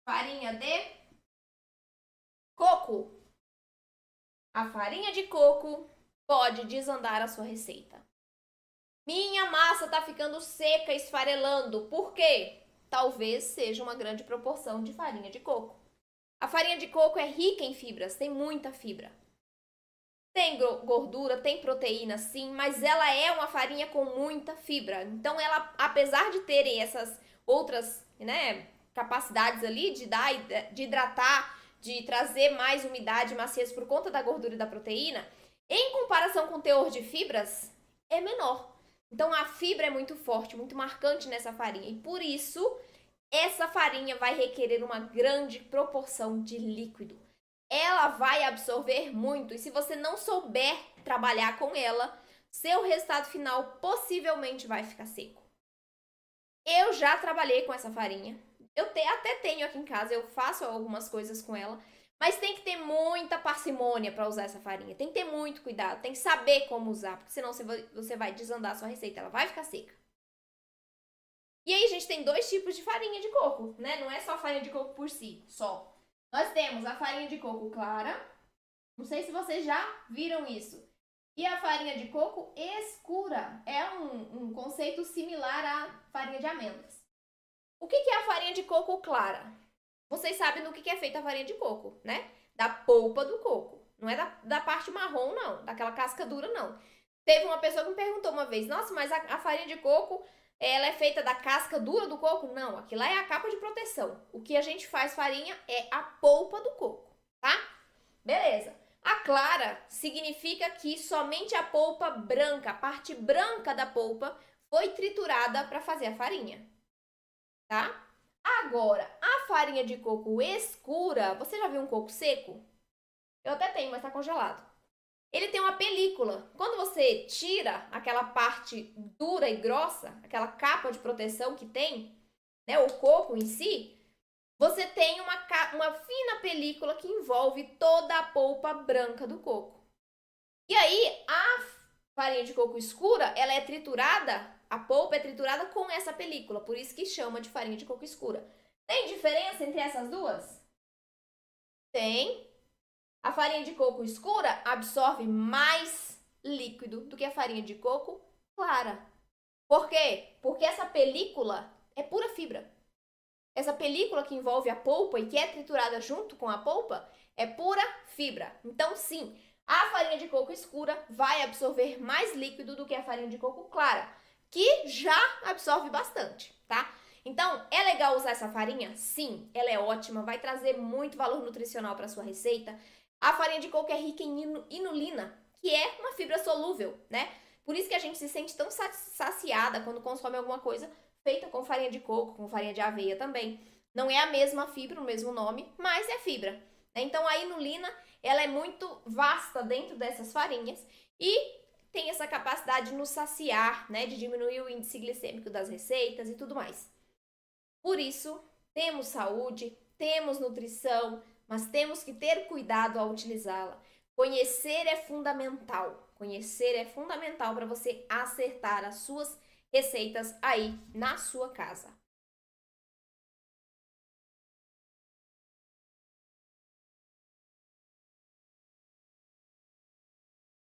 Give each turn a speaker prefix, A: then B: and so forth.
A: farinha de coco. A farinha de coco pode desandar a sua receita. Minha massa tá ficando seca, esfarelando. Por quê? Talvez seja uma grande proporção de farinha de coco. A farinha de coco é rica em fibras, tem muita fibra. Tem gordura, tem proteína sim, mas ela é uma farinha com muita fibra. Então ela, apesar de terem essas outras, capacidades ali de hidratar, de trazer mais umidade e maciez por conta da gordura e da proteína, em comparação com o teor de fibras, é menor. Então a fibra é muito forte, muito marcante nessa farinha. E por isso, essa farinha vai requerer uma grande proporção de líquido. Ela vai absorver muito. E se você não souber trabalhar com ela, seu resultado final possivelmente vai ficar seco. Eu já trabalhei com essa farinha. Eu até tenho aqui em casa, eu faço algumas coisas com ela. Mas tem que ter muita parcimônia para usar essa farinha. Tem que ter muito cuidado, tem que saber como usar, porque senão você vai desandar a sua receita, ela vai ficar seca. E aí, a gente tem dois tipos de farinha de coco, né? Não é só farinha de coco por si, só. Nós temos a farinha de coco clara. Não sei se vocês já viram isso. E a farinha de coco escura. É um conceito similar à farinha de amêndoas. O que é a farinha de coco clara? Vocês sabem do que é feita a farinha de coco, né? Da polpa do coco. Não é da parte marrom, não. Daquela casca dura, não. Teve uma pessoa que me perguntou uma vez, nossa, mas a farinha de coco, ela é feita da casca dura do coco? Não, aquilo lá é a capa de proteção. O que a gente faz farinha é a polpa do coco, tá? Beleza. A clara significa que somente a polpa branca, a parte branca da polpa, foi triturada para fazer a farinha, tá? Agora, a farinha de coco escura, você já viu um coco seco? Eu até tenho, mas tá congelado. Ele tem uma película. Quando você tira aquela parte dura e grossa, aquela capa de proteção que tem, né, o coco em si, você tem uma fina película que envolve toda a polpa branca do coco. E aí, a farinha de coco escura, ela é triturada, a polpa é triturada com essa película, por isso que chama de farinha de coco escura. Tem diferença entre essas duas? Tem. A farinha de coco escura absorve mais líquido do que a farinha de coco clara. Por quê? Porque essa película é pura fibra. Essa película que envolve a polpa e que é triturada junto com a polpa é pura fibra. Então, sim, a farinha de coco escura vai absorver mais líquido do que a farinha de coco clara, que já absorve bastante, tá? Então, é legal usar essa farinha? Sim, ela é ótima, vai trazer muito valor nutricional para sua receita. A farinha de coco é rica em inulina, que é uma fibra solúvel, né? Por isso que a gente se sente tão saciada quando consome alguma coisa feita com farinha de coco, com farinha de aveia também. Não é a mesma fibra, o mesmo nome, mas é fibra. Então a inulina, ela é muito vasta dentro dessas farinhas e tem essa capacidade de nos saciar, né? De diminuir o índice glicêmico das receitas e tudo mais. Por isso, temos saúde, temos nutrição, mas temos que ter cuidado ao utilizá-la. Conhecer é fundamental. Conhecer é fundamental para você acertar as suas receitas aí na sua casa.